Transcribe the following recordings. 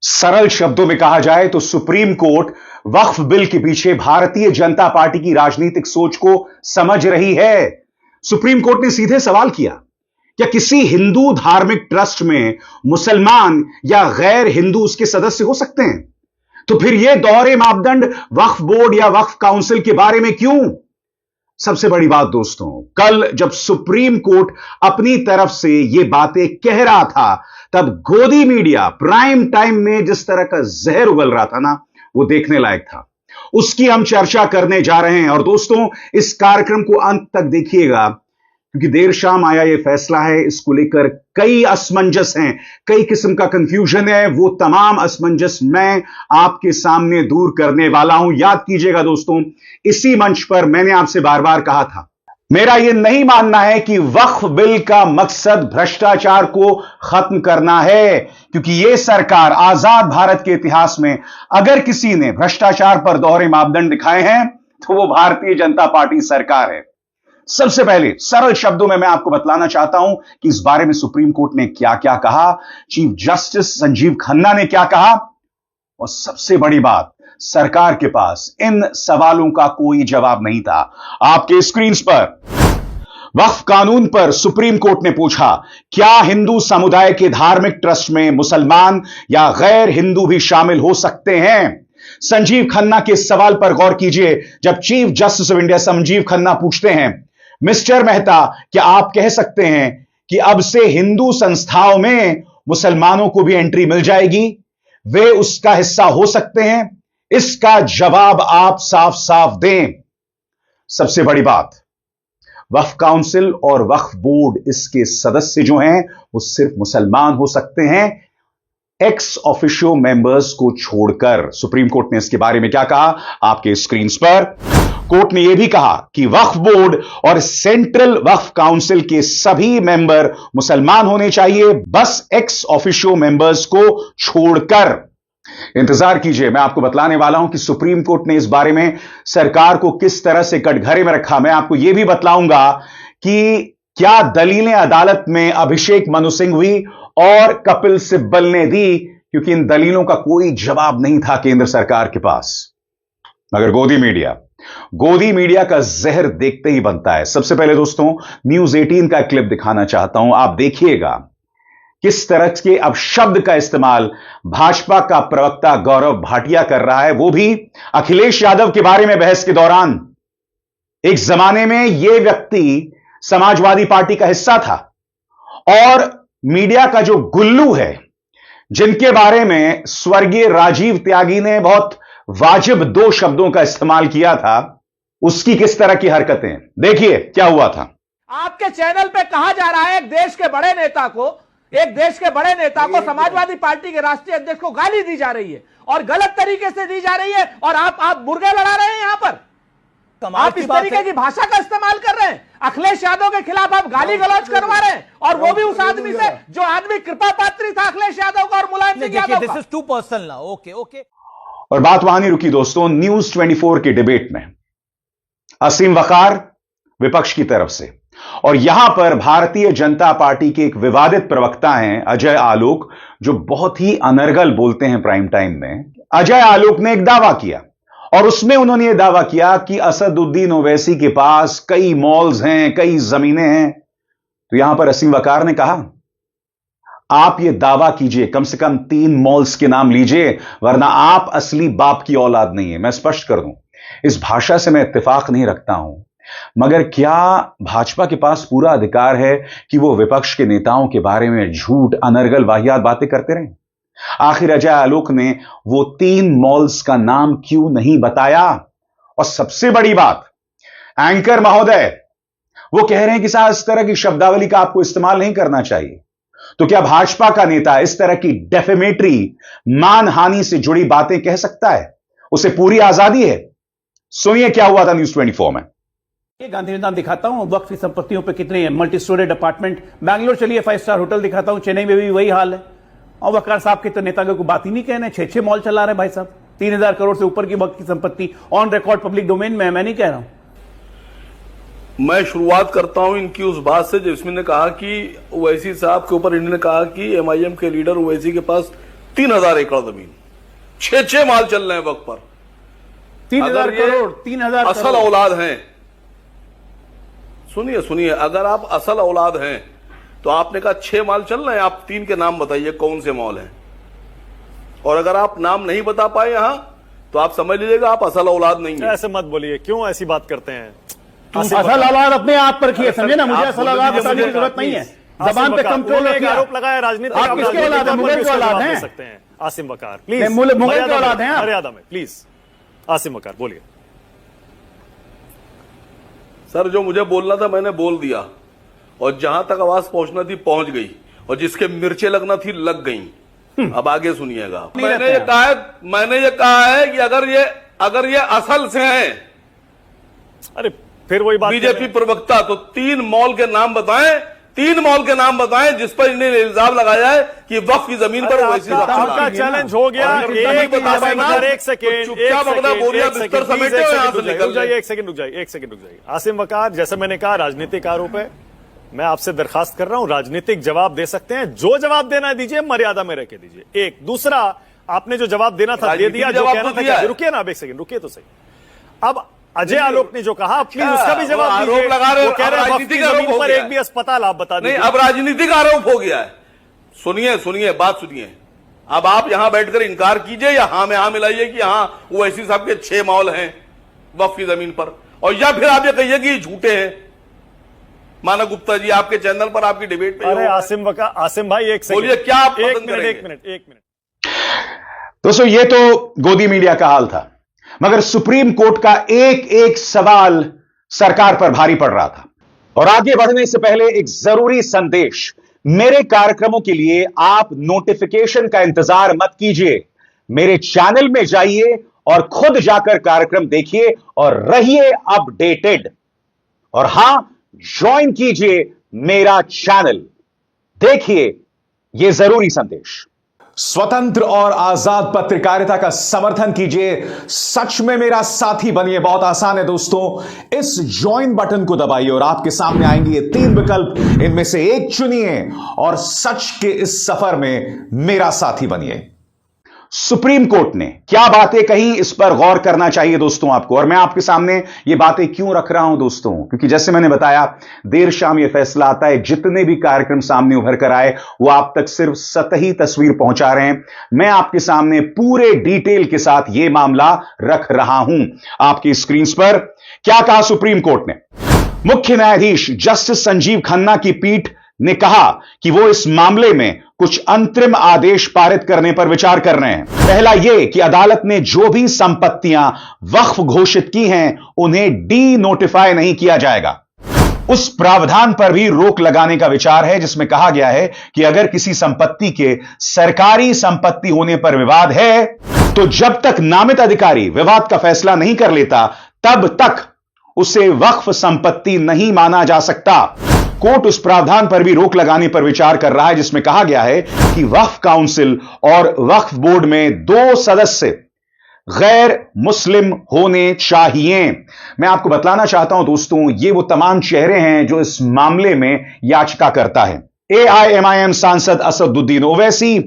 सरल शब्दों में कहा जाए तो सुप्रीम कोर्ट वक्फ बिल के पीछे भारतीय जनता पार्टी की राजनीतिक सोच को समझ रही है। सुप्रीम कोर्ट ने सीधे सवाल किया, क्या किसी हिंदू धार्मिक ट्रस्ट में मुसलमान या गैर हिंदू उसके सदस्य हो सकते हैं? तो फिर यह दोहरे मापदंड वक्फ बोर्ड या वक्फ काउंसिल के बारे में क्यों? सबसे बड़ी बात दोस्तों, कल जब सुप्रीम कोर्ट अपनी तरफ से यह बातें कह रहा था, तब गोदी मीडिया प्राइम टाइम में जिस तरह का जहर उगल रहा था ना, वो देखने लायक था। उसकी हम चर्चा करने जा रहे हैं। और दोस्तों, इस कार्यक्रम को अंत तक देखिएगा, क्योंकि देर शाम आया यह फैसला है। इसको लेकर कई असमंजस हैं, कई किस्म का कंफ्यूजन है। वो तमाम असमंजस मैं आपके सामने दूर करने वाला हूं। याद कीजिएगा दोस्तों, इसी मंच पर मैंने आपसे बार बार कहा था, मेरा यह नहीं मानना है कि वक्फ बिल का मकसद भ्रष्टाचार को खत्म करना है, क्योंकि यह सरकार आजाद भारत के इतिहास में अगर किसी ने भ्रष्टाचार पर दोहरे मापदंड दिखाए हैं तो वो भारतीय जनता पार्टी सरकार है। सबसे पहले सरल शब्दों में मैं आपको बतलाना चाहता हूं कि इस बारे में सुप्रीम कोर्ट ने क्या क्या कहा, चीफ जस्टिस संजीव खन्ना ने क्या कहा, और सबसे बड़ी बात, सरकार के पास इन सवालों का कोई जवाब नहीं था। आपके स्क्रीन पर वक्फ कानून पर सुप्रीम कोर्ट ने पूछा, क्या हिंदू समुदाय के धार्मिक ट्रस्ट में मुसलमान या गैर हिंदू भी शामिल हो सकते हैं? संजीव खन्ना के सवाल पर गौर कीजिए। जब chief justice of India Sanjeev Khanna पूछते हैं, मिस्टर मेहता, क्या आप कह सकते हैं कि अब से हिंदू संस्थाओं में मुसलमानों को भी एंट्री मिल जाएगी, वे उसका हिस्सा हो सकते हैं? इसका जवाब आप साफ साफ दें। सबसे बड़ी बात, वक्फ काउंसिल और वक्फ बोर्ड, इसके सदस्य जो हैं वो सिर्फ मुसलमान हो सकते हैं, एक्स ऑफिशियो मेंबर्स को छोड़कर। सुप्रीम कोर्ट ने इसके बारे में क्या कहा, आपके स्क्रीन पर। कोर्ट ने यह भी कहा कि वक्फ बोर्ड और सेंट्रल वक्फ काउंसिल के सभी मेंबर मुसलमान होने चाहिए, बस एक्स ऑफिशियो मेंबर्स को छोड़कर। इंतजार कीजिए, मैं आपको बतलाने वाला हूं कि सुप्रीम कोर्ट ने इस बारे में सरकार को किस तरह से कटघरे में रखा। मैं आपको यह भी बतलाऊंगा कि क्या दलीलें अदालत में अभिषेक मनु सिंह हुई और कपिल सिब्बल ने दी, क्योंकि इन दलीलों का कोई जवाब नहीं था केंद्र सरकार के पास। मगर गोदी मीडिया का जहर देखते ही बनता है। सबसे पहले दोस्तों, न्यूज 18 का क्लिप दिखाना चाहता हूं, आप देखिएगा किस तरह के अब शब्द का इस्तेमाल भाजपा का प्रवक्ता गौरव भाटिया कर रहा है, वो भी अखिलेश यादव के बारे में बहस के दौरान। एक जमाने में यह व्यक्ति समाजवादी पार्टी का हिस्सा था और मीडिया का जो गुल्लू है, जिनके बारे में स्वर्गीय राजीव त्यागी ने बहुत वाजिब 2 शब्दों का इस्तेमाल किया था, उसकी किस तरह की हरकतें। देखिए क्या हुआ था। आपके चैनल पे कहा जा रहा है एक देश के बड़े नेता को समाजवादी पार्टी के राष्ट्रीय अध्यक्ष को गाली दी जा रही है और गलत तरीके से दी जा रही है, और आप मुर्गे लड़ा रहे हैं। यहां पर आप इस तरीके की भाषा का इस्तेमाल कर रहे हैं। अखिलेश यादव के खिलाफ आप गाली गलौज करवा रहे हैं, और वो भी उस आदमी से जो आदमी कृपा पात्री था अखिलेश यादव का और मुलायम सिंह यादव का। दिस इज टू पर्सनल ना। ओके। और बात वहां नहीं रुकी दोस्तों। न्यूज 24 के डिबेट में असीम वकार विपक्ष की तरफ से, और यहां पर भारतीय जनता पार्टी के एक विवादित प्रवक्ता हैं अजय आलोक, जो बहुत ही अनर्गल बोलते हैं प्राइम टाइम में। अजय आलोक ने एक दावा किया, और उसमें उन्होंने यह दावा किया कि असदुद्दीन ओवैसी के पास कई मॉल्स हैं, कई जमीनें हैं। तो यहां पर असीम वकार ने कहा, आप यह दावा कीजिए, कम से कम 3 मॉल्स के नाम लीजिए, वरना आप असली बाप की औलाद नहीं है। मैं स्पष्ट कर दूं, इस भाषा से मैं इत्तेफाक नहीं रखता हूं, मगर क्या भाजपा के पास पूरा अधिकार है कि वो विपक्ष के नेताओं के बारे में झूठ, अनर्गल, वाहियात बातें करते रहें? आखिर अजय आलोक ने वो 3 मॉल्स का नाम क्यों नहीं बताया? और सबसे बड़ी बात, एंकर महोदय वो कह रहे हैं कि साहब इस तरह की शब्दावली का आपको इस्तेमाल नहीं करना चाहिए। तो क्या भाजपा का नेता इस तरह की डेफेमेटरी, मानहानि से जुड़ी बातें कह सकता है? उसे पूरी आजादी है। सुनिए क्या हुआ था न्यूज 24 में। ये गांधी मैदान दिखाता हूं, वक्फ की संपत्तियों पे कितने हैं, मल्टी स्टोरेड अपार्टमेंट। बैंगलोर चलिए 5 स्टार होटल दिखाता हूं, चेन्नई में भी वही हाल है। और वकार साहब के तो नेताओं को बात ही नहीं कहने, 6 मॉल चला रहे भाई साहब, 3000 करोड़ से ऊपर की वक्फ की संपत्ति ऑन रिकॉर्ड पब्लिक डोमेन में है। मैं नहीं कह रहा हूं। मैं शुरुआत करता हूं इनकी उस बात से जिसमें ने कहा कि ओवैसी साहब के ऊपर इन्होंने कहा कि एमआईएम के लीडर ओवैसी के पास 3,000 एकड़ जमीन, 6 माल चल रहे हैं वक्त पर। 3,000 करोड़, 3,000 असल औलाद हैं, सुनिए, अगर आप असल औलाद हैं तो आपने कहा 6 माल चल रहे हैं, आप 3 के नाम बताइए कौन से मॉल हैं। और अगर आप नाम नहीं बता पाए यहां तो आप समझ लीजिएगा आप असल औलाद नहीं है। ऐसे मत बोलिए, क्यों ऐसी बात करते हैं? असल औलाद अपने आप पर रखिए, समझे ना, मुझे असल औलाद बताने की जरूरत नहीं है। जबान पे कंट्रोल रखिए। आरोप लगाया राजनीति, आप किसके औलाद हैं? मुगल के औलाद हैं सकते हैं। आसिम वकार प्लीज, मुगल के औलाद हैं आप? मर्यादा में प्लीज। आसिम वकार बोलिए। सर जो मुझे बोलना था मैंने बोल दिया, और जहां तक आवाज पहुंचना थी पहुंच गई, और जिसके मिर्चें लगना थी लग गई। अब आगे सुनिएगा। मैंने ये कहा है कि अगर ये असल से हैं, अरे फिर वही बात, बीजेपी प्रवक्ता, तो 3 मॉल के नाम बताएं, 3 मॉल के नाम बताएं जिस पर इन्हें इल्जाम लगाया है कि वक्फ की जमीन पर वैसी आपका चैलेंज हो गया। एक सेकेंड रुक जाइए। आसिम वकार, जैसे मैंने कहा राजनीतिक आरोप है, मैं आपसे दरखास्त कर रहा हूं, राजनीतिक जवाब दे सकते हैं, जो जवाब देना है दीजिए, मर्यादा में रह के दीजिए। एक दूसरा, आपने जो जवाब देना था दे दिया, जो कहना था, रुकिए ना आप एक सेकंड, रुकिए तो सही। अब अजय आलोक ने जो कहा प्लीज उसका भी जवाब दीजिए। आरोप लगा रहे, वो कह रहे हैं राजनीतिक आरोप पर एक भी अस्पताल आप बता दीजिए। नहीं, अब राजनीतिक आरोप हो गया है। सुनिए बात सुनिए। अब आप यहां बैठकर इनकार कीजिए या हाँ में हाँ मिलाइए कि हाँ वो ऐसी साहब के 6 मॉल हैं वक्फ की जमीन पर, और या फिर आप ये कहिए कि झूठे हैं। मानव गुप्ता जी आपके चैनल पर आपकी डिबेट पे। अरे आसिम भाई एक सेकंड बोलिए, क्या आप एक मिनट। दोस्तों ये तो गोदी मीडिया का हाल था, मगर सुप्रीम कोर्ट का एक सवाल सरकार पर भारी पड़ रहा था। और आगे बढ़ने से पहले एक जरूरी संदेश, मेरे कार्यक्रमों के लिए आप नोटिफिकेशन का इंतजार मत कीजिए, मेरे चैनल में जाइए और खुद जाकर कार्यक्रम देखिए और रहिए अपडेटेड। और हां, ज्वाइन कीजिए मेरा चैनल, देखिए यह जरूरी संदेश। स्वतंत्र और आजाद पत्रकारिता का समर्थन कीजिए, सच में मेरा साथी बनिए। बहुत आसान है दोस्तों, इस ज्वाइन बटन को दबाइए और आपके सामने आएंगे ये 3 विकल्प, इनमें से एक चुनिए और सच के इस सफर में मेरा साथी बनिए। सुप्रीम कोर्ट ने क्या बातें कही, इस पर गौर करना चाहिए दोस्तों आपको। और मैं आपके सामने ये बातें क्यों रख रहा हूं दोस्तों, क्योंकि जैसे मैंने बताया, देर शाम ये फैसला आता है, जितने भी कार्यक्रम सामने उभर कर आए वो आप तक सिर्फ सतही तस्वीर पहुंचा रहे हैं। मैं आपके सामने पूरे डिटेल के साथ ये मामला रख रहा हूं आपकी स्क्रीन पर। क्या कहा सुप्रीम कोर्ट ने? मुख्य न्यायाधीश जस्टिस संजीव खन्ना की पीठ ने कहा कि वो इस मामले में कुछ अंतरिम आदेश पारित करने पर विचार कर रहे हैं। पहला यह कि अदालत ने जो भी संपत्तियां वक्फ घोषित की हैं उन्हें डी नोटिफाई नहीं किया जाएगा। उस प्रावधान पर भी रोक लगाने का विचार है जिसमें कहा गया है कि अगर किसी संपत्ति के सरकारी संपत्ति होने पर विवाद है तो जब तक नामित अधिकारी विवाद का फैसला नहीं कर लेता तब तक उसे वक्फ संपत्ति नहीं माना जा सकता। कोर्ट उस प्रावधान पर भी रोक लगाने पर विचार कर रहा है जिसमें कहा गया है कि वक्फ काउंसिल और वक्फ बोर्ड में 2 सदस्य गैर मुस्लिम होने चाहिए। मैं आपको बतलाना चाहता हूं दोस्तों, ये वो तमाम चेहरे हैं जो इस मामले में याचिका करता है। AIMIM सांसद Asaduddin Owaisi,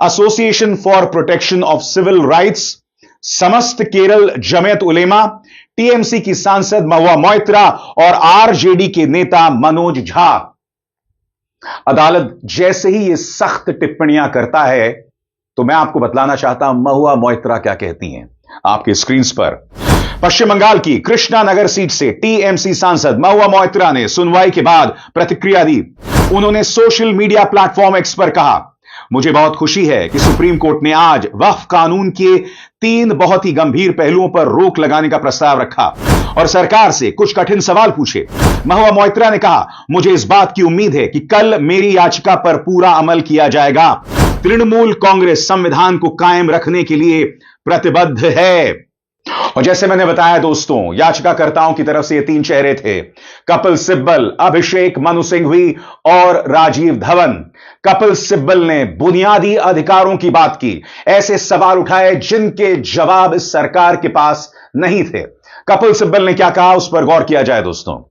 association for protection of civil rights, Samastha Kerala Jamiat Ulema, TMC की सांसद महुआ मोइत्रा और आरजेडी के नेता मनोज झा। अदालत जैसे ही ये सख्त टिप्पणियां करता है तो मैं आपको बतलाना चाहता हूं महुआ मोइत्रा क्या कहती हैं आपकी स्क्रीन पर। पश्चिम बंगाल की कृष्णा नगर सीट से टीएमसी सांसद महुआ मोइत्रा ने सुनवाई के बाद प्रतिक्रिया दी। उन्होंने सोशल मीडिया प्लेटफॉर्म एक्स पर कहा, मुझे बहुत खुशी है कि सुप्रीम कोर्ट ने आज वक्फ कानून के 3 बहुत ही गंभीर पहलुओं पर रोक लगाने का प्रस्ताव रखा और सरकार से कुछ कठिन सवाल पूछे। महुआ मोइत्रा ने कहा, मुझे इस बात की उम्मीद है कि कल मेरी याचिका पर पूरा अमल किया जाएगा। तृणमूल कांग्रेस संविधान को कायम रखने के लिए प्रतिबद्ध है। और जैसे मैंने बताया दोस्तों, याचिकाकर्ताओं की तरफ से ये 3 चेहरे थे, कपिल सिब्बल, अभिषेक मनु सिंघवी और राजीव धवन। कपिल सिब्बल ने बुनियादी अधिकारों की बात की, ऐसे सवाल उठाए जिनके जवाब इस सरकार के पास नहीं थे। कपिल सिब्बल ने क्या कहा उस पर गौर किया जाए दोस्तों।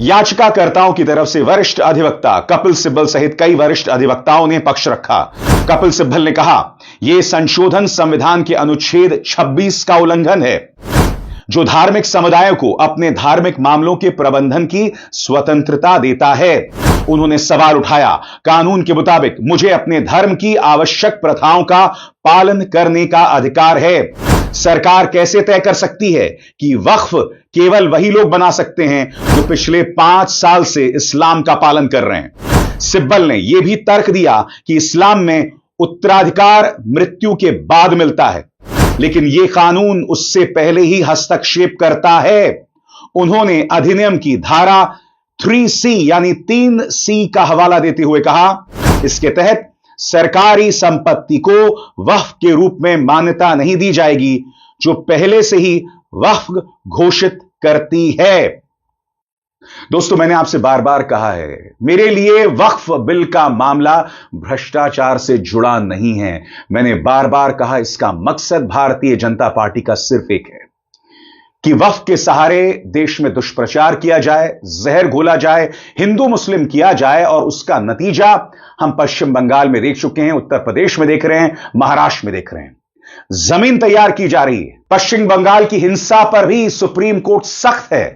याचिकाकर्ताओं की तरफ से वरिष्ठ अधिवक्ता कपिल सिब्बल सहित कई वरिष्ठ अधिवक्ताओं ने पक्ष रखा। कपिल सिब्बल ने कहा यह संशोधन संविधान के अनुच्छेद 26 का उल्लंघन है, जो धार्मिक समुदायों को अपने धार्मिक मामलों के प्रबंधन की स्वतंत्रता देता है। उन्होंने सवाल उठाया, कानून के मुताबिक मुझे अपने धर्म की आवश्यक प्रथाओं का पालन करने का अधिकार है। सरकार कैसे तय कर सकती है कि वक्फ केवल वही लोग बना सकते हैं जो पिछले 5 साल से इस्लाम का पालन कर रहे हैं। सिब्बल ने यह भी तर्क दिया कि इस्लाम में उत्तराधिकार मृत्यु के बाद मिलता है, लेकिन यह कानून उससे पहले ही हस्तक्षेप करता है। उन्होंने अधिनियम की धारा 3C यानी 3C का हवाला देते हुए कहा, इसके तहत सरकारी संपत्ति को वक्फ के रूप में मान्यता नहीं दी जाएगी जो पहले से ही वक्फ घोषित करती है। दोस्तों, मैंने आपसे बार बार कहा है, मेरे लिए वक्फ बिल का मामला भ्रष्टाचार से जुड़ा नहीं है। मैंने बार बार कहा, इसका मकसद भारतीय जनता पार्टी का सिर्फ एक है कि वक्फ के सहारे देश में दुष्प्रचार किया जाए, जहर घोला जाए, हिंदू मुस्लिम किया जाए, और उसका नतीजा हम पश्चिम बंगाल में देख चुके हैं, उत्तर प्रदेश में देख रहे हैं, महाराष्ट्र में देख रहे हैं। जमीन तैयार की जा रही है। पश्चिम बंगाल की हिंसा पर भी सुप्रीम कोर्ट सख्त है।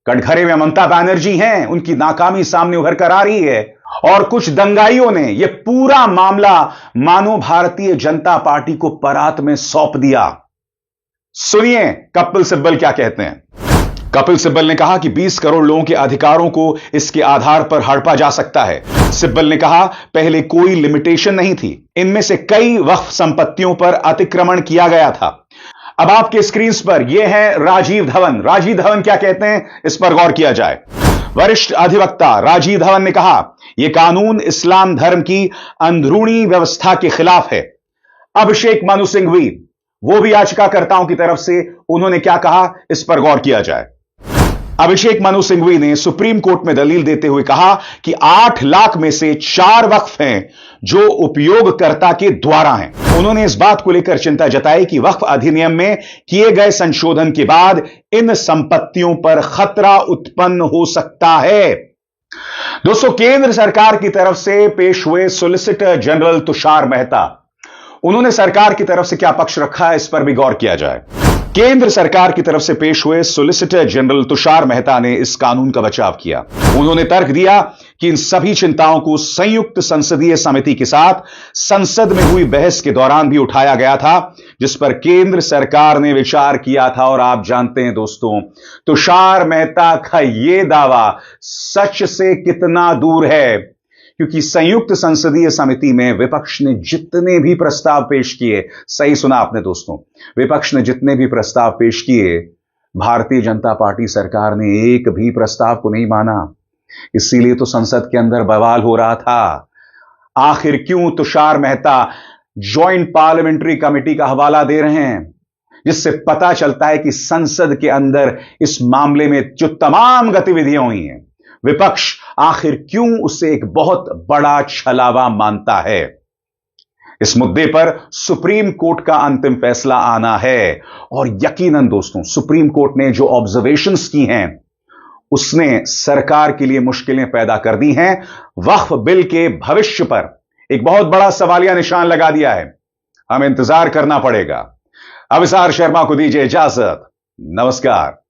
कटघरे में ममता बनर्जी हैं, उनकी नाकामी सामने उभर कर आ रही है, और कुछ दंगाइयों ने यह पूरा मामला मानो भारतीय जनता पार्टी को परात में सौंप दिया। सुनिए कपिल सिब्बल क्या कहते हैं। कपिल सिब्बल ने कहा कि 20 करोड़ लोगों के अधिकारों को इसके आधार पर हड़पा जा सकता है। सिब्बल ने कहा, पहले कोई लिमिटेशन नहीं थी, इनमें से कई वक्फ संपत्तियों पर अतिक्रमण किया गया था। अब आपके स्क्रीन पर यह है राजीव धवन। राजीव धवन क्या कहते हैं, इस पर गौर किया जाए। वरिष्ठ अधिवक्ता राजीव धवन ने कहा, यह कानून इस्लाम धर्म की अंदरूनी व्यवस्था के खिलाफ है। अभिषेक मनु सिंघवी, वो भी याचिकाकर्ताओं की तरफ से, उन्होंने क्या कहा, इस पर गौर किया जाए। अभिषेक मनु सिंघवी ने सुप्रीम कोर्ट में दलील देते हुए कहा कि 8 लाख में से 4 वक्फ हैं जो उपयोगकर्ता के द्वारा हैं। उन्होंने इस बात को लेकर चिंता जताई कि वक्फ अधिनियम में किए गए संशोधन के बाद इन संपत्तियों पर खतरा उत्पन्न हो सकता है। दोस्तों, केंद्र सरकार की तरफ से पेश हुए सॉलिसिटर जनरल तुषार मेहता, उन्होंने सरकार की तरफ से क्या पक्ष रखा है, इस पर भी गौर किया जाए। केंद्र सरकार की तरफ से पेश हुए सॉलिसिटर जनरल तुषार मेहता ने इस कानून का बचाव किया। उन्होंने तर्क दिया कि इन सभी चिंताओं को संयुक्त संसदीय समिति के साथ संसद में हुई बहस के दौरान भी उठाया गया था, जिस पर केंद्र सरकार ने विचार किया था। और आप जानते हैं दोस्तों, तुषार मेहता का यह दावा सच से कितना दूर है, क्योंकि संयुक्त संसदीय समिति में विपक्ष ने जितने भी प्रस्ताव पेश किए, सही सुना आपने दोस्तों, विपक्ष ने जितने भी प्रस्ताव पेश किए, भारतीय जनता पार्टी सरकार ने एक भी प्रस्ताव को नहीं माना। इसीलिए तो संसद के अंदर बवाल हो रहा था। आखिर क्यों Tushar Mehta joint parliamentary committee का हवाला दे रहे हैं, जिससे पता चलता है कि संसद के अंदर इस मामले में जो तमाम गतिविधियां हुई हैं, विपक्ष आखिर क्यों उसे एक बहुत बड़ा छलावा मानता है। इस मुद्दे पर सुप्रीम कोर्ट का अंतिम फैसला आना है, और यकीनन दोस्तों, सुप्रीम कोर्ट ने जो ऑब्जर्वेशंस की हैं, उसने सरकार के लिए मुश्किलें पैदा कर दी हैं। वक्फ बिल के भविष्य पर एक बहुत बड़ा सवालिया निशान लगा दिया है। हमें इंतजार करना पड़ेगा। अविसार शर्मा को दीजिए इजाजत। नमस्कार।